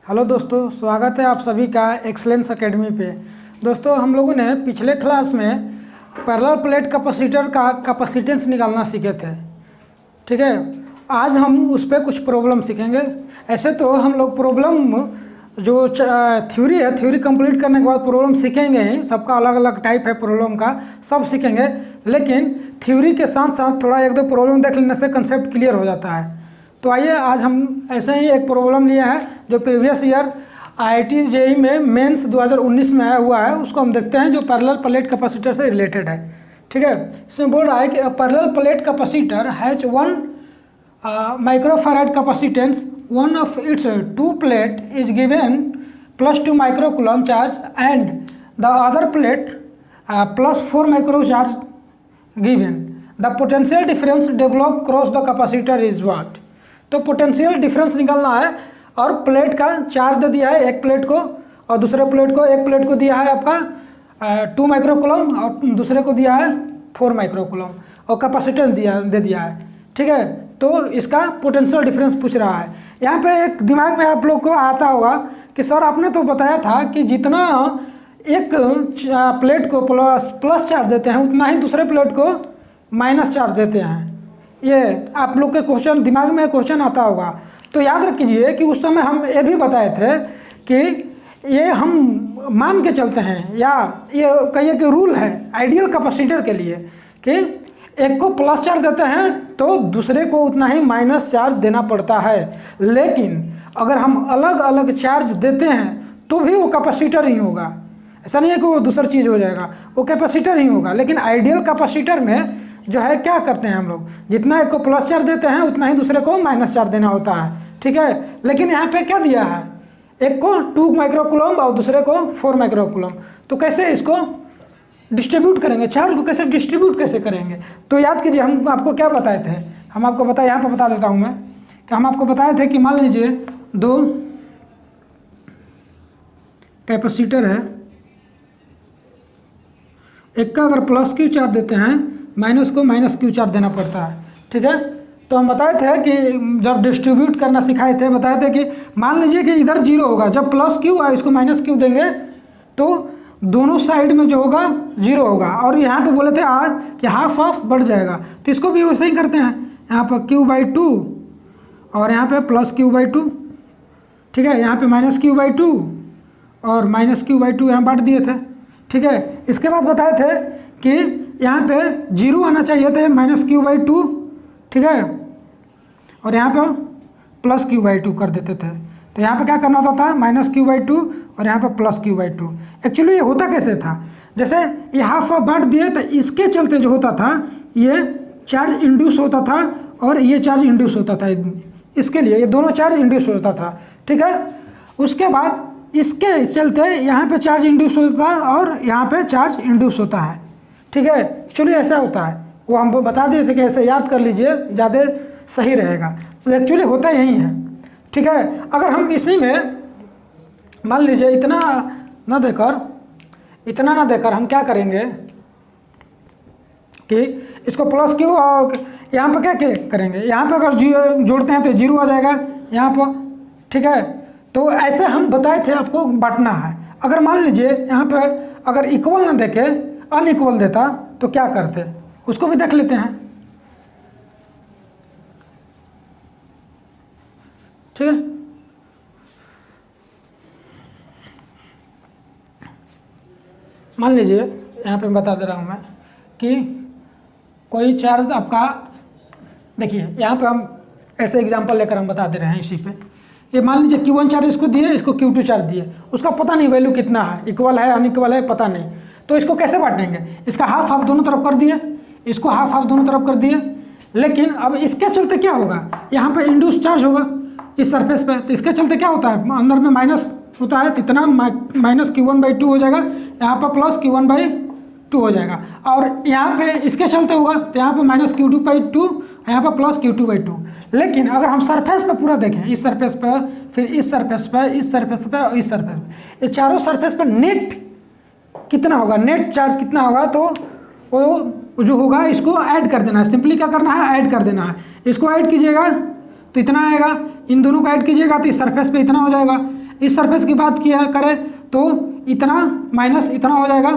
Hello दोस्तों, स्वागत है आप सभी का एक्सलेंस एकेडमी पे। दोस्तों, हम लोगों ने पिछले क्लास में पैरेलल प्लेट कैपेसिटर का कैपेसिटेंस निकालना सीखे थे। ठीक है, आज हम उस पर कुछ प्रॉब्लम सीखेंगे। ऐसे तो हम लोग प्रॉब्लम जो थ्योरी है, थ्योरी कंप्लीट करने के बाद प्रॉब्लम सीखेंगे ही। सबका अलग अलग टाइप है प्रॉब्लम का, सब सीखेंगे। लेकिन थ्योरी के साथ साथ थोड़ा एक दो प्रॉब्लम देख लेने से कंसेप्ट क्लियर हो जाता है। तो आइए, आज हम ऐसे ही एक प्रॉब्लम लिए हैं जो प्रीवियस ईयर आईआईटी जेईई में मेंस 2019 में आया हुआ है। उसको हम देखते हैं, जो पैरेलल प्लेट कैपेसिटर से रिलेटेड है। ठीक है, इसमें बोल रहा है कि parallel plate capacitor has 1 microfarad capacitance, one of its two plate is given +2 microcoulomb charge and the other plate +4 micro charge given. The potential difference develop cross the capacitor is what. तो potential difference निकालना है और plate का charge दे दिया है, एक plate को और दूसरे प्लेट को। एक प्लेट को दिया है आपका 2 माइक्रोकूलम और दूसरे को दिया है 4 माइक्रोकूलम और कैपेसिटेंस दे दिया है। ठीक है, तो इसका पोटेंशियल डिफरेंस पूछ रहा है। यहाँ पे एक दिमाग में आप लोग को आता होगा कि सर आपने तो बताया था कि जितना एक प्लेट को प्लस चार्ज देते हैं उतना ही दूसरे प्लेट को माइनस चार्ज देते हैं। ये आप लोग के क्वेश्चन दिमाग में क्वेश्चन आता होगा। तो याद रख कीजिए कि उस समय हम ये भी बताए थे कि ये हम मान के चलते हैं, या ये कहिए कि रूल है आइडियल कैपेसिटर के लिए कि एक को प्लस चार्ज देते हैं तो दूसरे को उतना ही माइनस चार्ज देना पड़ता है। लेकिन अगर हम अलग अलग चार्ज देते हैं तो भी वो कैपेसिटर ही होगा। ऐसा नहीं है कि वो दूसरी चीज़ हो जाएगा, वो कैपेसिटर ही होगा। लेकिन आइडियल कैपेसिटर में जो है क्या करते हैं हम लोग, जितना एक को प्लस चार्ज देते हैं उतना ही दूसरे को माइनस चार्ज देना होता है। ठीक है, लेकिन यहाँ पे क्या दिया है, एक को 2 माइक्रोकूलम और दूसरे को 4 माइक्रोकूलम। तो कैसे इसको डिस्ट्रीब्यूट करेंगे, चार्ज को कैसे डिस्ट्रीब्यूट कैसे करेंगे। तो याद कीजिए, हम आपको क्या बताए थे, हम आपको बताए, यहाँ पर बता देता हूँ मैं कि हम आपको बताए थे कि मान लीजिए 2 कैपेसिटर है, एक का अगर प्लस क्यू चार्ज देते हैं माइनस को माइनस क्यू चार्ज देना पड़ता है। ठीक है, तो हम बताए थे कि जब डिस्ट्रीब्यूट करना सिखाए थे, बताए थे कि मान लीजिए कि इधर 0 होगा, जब प्लस क्यू और इसको माइनस क्यू देंगे तो दोनों साइड में जो होगा 0 होगा। और यहाँ पे बोले थे आज कि हाफ ऑफ बढ़ जाएगा, तो इसको भी वैसे ही करते हैं। यहाँ पर q/2 और यहाँ पे +q/2। ठीक है, यहाँ पे -q/2 और -q/2 यहाँ बांट दिए थे। ठीक है, इसके बाद बताए थे कि यहाँ पे 0 आना चाहिए थे, -q/2। ठीक है, और यहाँ पे +q/2 कर देते थे। तो यहाँ पे क्या करना होता था, -q/2 और यहाँ पे +q/2। एक्चुअली ये होता कैसे था, जैसे ये हाफ ऑफ बांट दिए तो इसके चलते जो होता था ये चार्ज इंड्यूस होता था और ये चार्ज इंड्यूस होता था। इसके लिए ये दोनों चार्ज इंड्यूस होता था। ठीक है, उसके बाद इसके चलते यहाँ पे चार्ज इंड्यूस होता है और यहाँ पे चार्ज इंड्यूस होता है। ठीक है, एक्चुअली ऐसा होता है, वो हम बता दिए थे कि ऐसे याद कर लीजिए, ज़्यादा सही रहेगा। तो एक्चुअली होता यही है। ठीक है, अगर हम इसी में मान लीजिए इतना ना देकर हम क्या करेंगे कि इसको प्लस क्यू और यहाँ पर क्या करेंगे, यहाँ पर अगर जोड़ते हैं तो 0 आ जाएगा यहाँ पर। ठीक है, तो ऐसे हम बताए थे आपको बांटना है। अगर मान लीजिए यहाँ पर अगर इक्वल ना देके अनइक्वल देता तो क्या करते, उसको भी देख लेते हैं। ठीक है, मान लीजिए यहाँ पे बता दे रहा हूँ मैं कि कोई चार्ज आपका, देखिए यहाँ पे हम ऐसे एग्जांपल लेकर हम बता दे रहे हैं इसी पे। ये मान लीजिए q1 चार्ज इसको दिए, इसको q2 चार्ज दिए, उसका पता नहीं वैल्यू कितना है, इक्वल है अनइक्वल है पता नहीं। तो इसको कैसे बांटेंगे, इसका हाफ दोनों तरफ कर दिए, इसको हाफ दोनों तरफ कर दिए। लेकिन अब इसके चलते क्या होगा, यहाँ पे इंड्यूस चार्ज होगा इस सरफेस पे, तो इसके चलते क्या होता है, अंदर में माइनस होता है, तो इतना -q1/2 हो जाएगा, यहाँ पर +q1/2 हो जाएगा। और यहाँ पे इसके चलते होगा तो यहाँ पे -q2/2, यहाँ पर +q2/2। लेकिन अगर हम सरफेस पे पूरा देखें, इस सरफेस पे, फिर इस सरफेस पे, इस सरफेस पे और इस सरफेस पे, इस चारों सरफेस पे नेट कितना होगा, नेट चार्ज कितना होगा, तो वो जो होगा इसको ऐड कर देना है। सिंपली क्या करना है, ऐड कर देना है। इसको ऐड कीजिएगा तो इतना आएगा, इन दोनों को ऐड कीजिएगा तो इस सरफेस पे इतना हो जाएगा। इस सरफेस की बात किया करें तो इतना माइनस इतना हो जाएगा,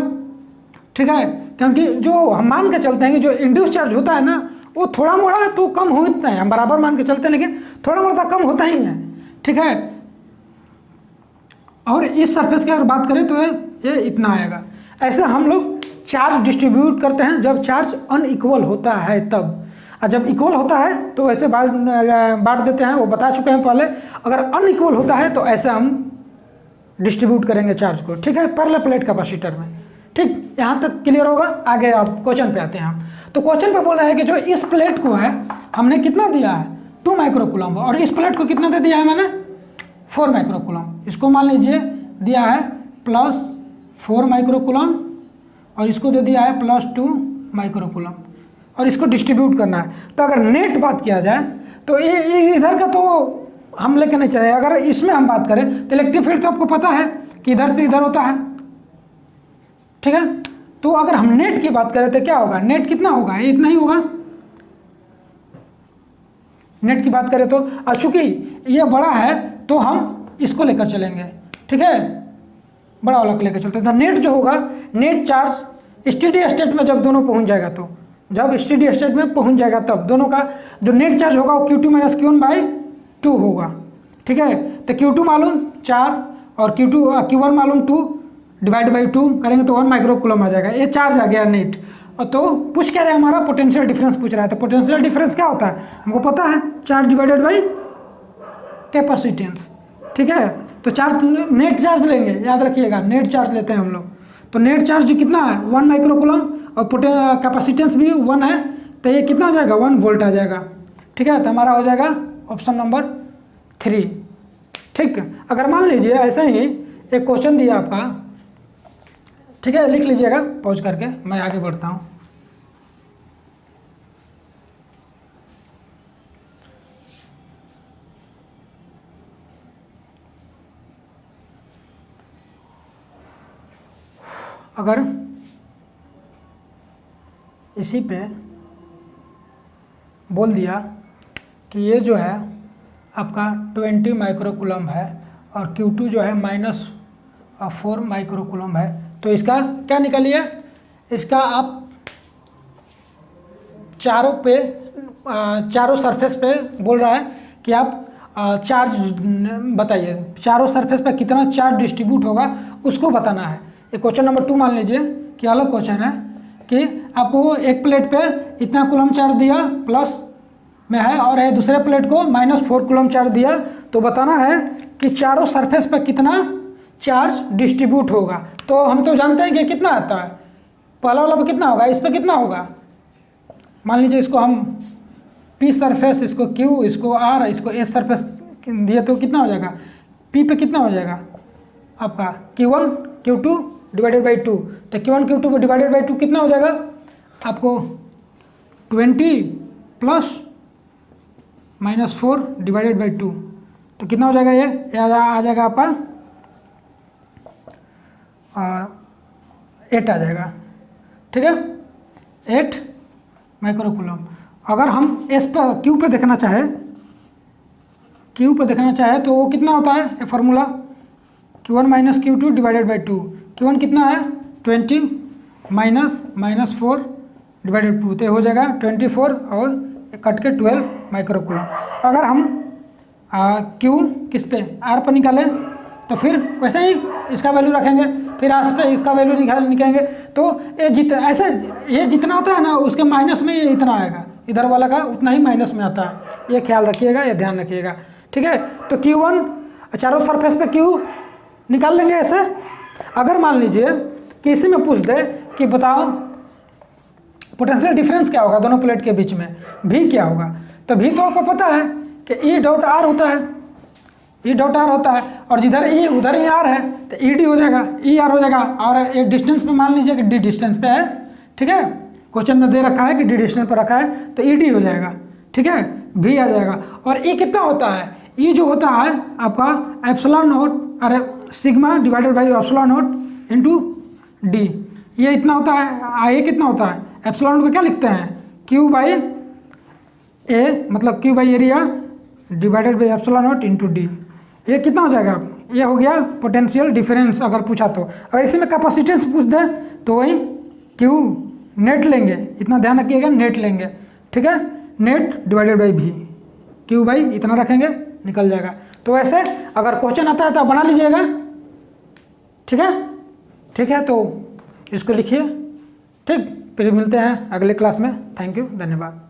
ठीक है, क्योंकि जो हम मान के चलते हैं कि जो इंड्यूस चार्ज होता है ना वो थोड़ा मोड़ा तो कम होता है, हम बराबर मान के चलते हैं लेकिन थोड़ा मोड़ा तो कम होता ही है, ठीक है। और इस सरफेस की अगर बात करें तो ये इतना आएगा। ऐसे हम लोग चार्ज डिस्ट्रीब्यूट करते हैं जब चार्ज अनइक्वल होता है तब, और जब इक्वल होता है तो ऐसे बांट देते हैं, वो बता चुके हैं पहले। अगर अनइक्वल होता है तो ऐसे हम डिस्ट्रीब्यूट करेंगे चार्ज को, ठीक है, पैरेलल प्लेट कैपेसिटर में। ठीक, यहाँ तक क्लियर होगा। आगे आप क्वेश्चन पे आते हैं हम। तो क्वेश्चन पे बोला है कि जो इस प्लेट को है हमने कितना दिया है 2 माइक्रोकूलम, और इस प्लेट को कितना दे दिया है मैंने 4 माइक्रोकूलम। इसको मान लीजिए दिया है +4 माइक्रोकूलम और इसको दे दिया है +2 माइक्रोकूलम, और इसको डिस्ट्रीब्यूट करना है। तो अगर नेट बात किया जाए तो ये इधर का तो हम लेके नहीं चले। अगर इसमें हम बात करें तो इलेक्ट्रिक फील्ड तो आपको पता है कि इधर से इधर होता है, ठीक है। तो अगर हम नेट की बात करें तो क्या होगा, नेट कितना होगा, ये इतना ही होगा नेट की बात करें तो। और चूंकि ये बड़ा है तो हम इसको लेकर चलेंगे, ठीक है, बड़ा वाला को लेकर चलते हैं। तो नेट जो होगा, नेट चार्ज स्टेडी स्टेट में जब दोनों पहुंच जाएगा, तो जब स्टेडी स्टेट में पहुंच जाएगा तब दोनों का जो नेट चार्ज होगा वो Q2 - Q1/2 होगा, ठीक है। तो Q2 मालूम 4 और Q1 मालूम 2 / 2 करेंगे तो 1 माइक्रोकूलम आ जाएगा। ये चार्ज आ गया नेट। और तो पूछ क्या रहे हैं, हमारा पोटेंशियल डिफरेंस पूछ रहा है। तो पोटेंशियल डिफरेंस क्या होता है हमको पता है, चार्ज डिवाइडेड बाई कैपेसिटेंस, ठीक है। तो चार्ज नेट चार्ज लेंगे, याद रखिएगा नेट चार्ज लेते हैं हम लोग। तो नेट चार्ज कितना है 1 माइक्रोकूलम, और कैपेसिटेंस भी 1 है, तो ये कितना हो जाएगा 1 वोल्ट आ जाएगा, ठीक है। तो हमारा हो जाएगा ऑप्शन नंबर 3, ठीक। अगर मान लीजिए ऐसे ही एक क्वेश्चन दिया आपका, ठीक है, लिख लीजिएगा पॉज करके, मैं आगे बढ़ता हूँ। अगर इसी पे बोल दिया कि ये जो है आपका 20 माइक्रोकूलम है और Q2 जो है -4 माइक्रोकूलम है, तो इसका क्या निकालिए, इसका आप चारों सरफेस पे बोल रहा है कि आप चार्ज बताइए, चारों सरफेस पे कितना चार्ज डिस्ट्रीब्यूट होगा उसको बताना है। ये क्वेश्चन नंबर 2 मान लीजिए कि अलग क्वेश्चन है कि आपको एक प्लेट पे इतना कूलम चार्ज दिया प्लस में है, और ये दूसरे प्लेट को -4 कूलम चार्ज दिया, तो बताना है कि चारों सरफेस पे कितना चार्ज डिस्ट्रीब्यूट होगा। तो हम तो जानते हैं कि कितना आता है, पहला वाला पे कितना होगा, इस पे कितना होगा। मान लीजिए इसको हम P सरफेस, इसको Q, इसको R, इसको S सरफेस दिए, तो कितना हो जाएगा P पे कितना हो जाएगा आपका Q1 Q2 / 2। तो Q1 Q2 / 2 कितना हो जाएगा आपको 20 + -4 / 2, तो कितना हो जाएगा, ये आ जाएगा आपका 8 आ जाएगा, ठीक है, 8 माइक्रोकूलम। अगर हम S पे Q पे देखना चाहे तो वो कितना होता है, ये फार्मूला Q1 - Q2 / 2। Q1 कितना है 20 -4 / 2, तो हो जाएगा 24 और कट के 12 माइक्रोकूलम। अगर हम Q किस पे R पर निकालें तो फिर वैसे ही इसका वैल्यू रखेंगे, फिर आस पे इसका वैल्यू निकालेंगे। तो ये जितना होता है ना उसके माइनस में ये इतना आएगा, इधर वाला का उतना ही माइनस में आता है, ये ख्याल रखिएगा, ये ध्यान रखिएगा, ठीक है। तो Q1 चारों सरफेस पे Q निकाल लेंगे ऐसे। अगर मान लीजिए कि इसी में पूछ दे कि बताओ पोटेंशियल डिफरेंस क्या होगा दोनों प्लेट के बीच में, V क्या होगा, तो V तो आपको पता है कि E.R होता है, E.R होता है, और जिधर E उधर ही R है, तो ED हो जाएगा, ER हो जाएगा। और एक डिस्टेंस पे मान लीजिए कि D डिस्टेंस पे है, ठीक है, क्वेश्चन में दे रखा है कि D डिस्टेंस पर रखा है, तो ED हो जाएगा, ठीक है, V आ जाएगा। और E कितना होता है, E जो होता है आपका ε0 अरे सिग्मा / ε0 × D, ये इतना होता है। ये कितना होता है, ε0 को क्या लिखते हैं Q/A, मतलब Q/एरिया / ε0 × D। ये कितना हो जाएगा, ये हो गया पोटेंशियल डिफरेंस अगर पूछा तो। अगर इसी में कैपेसिटेंस पूछ दे तो वही क्यू नेट लेंगे, इतना ध्यान रखिएगा, नेट लेंगे, ठीक है, net divided by V, Q by इतना रखेंगे निकल जाएगा। तो वैसे अगर क्वेश्चन आता है तो आप बना लीजिएगा, ठीक है, ठीक है, तो इसको लिखिए, ठीक। फिर मिलते हैं अगले क्लास में। थैंक यू, धन्यवाद।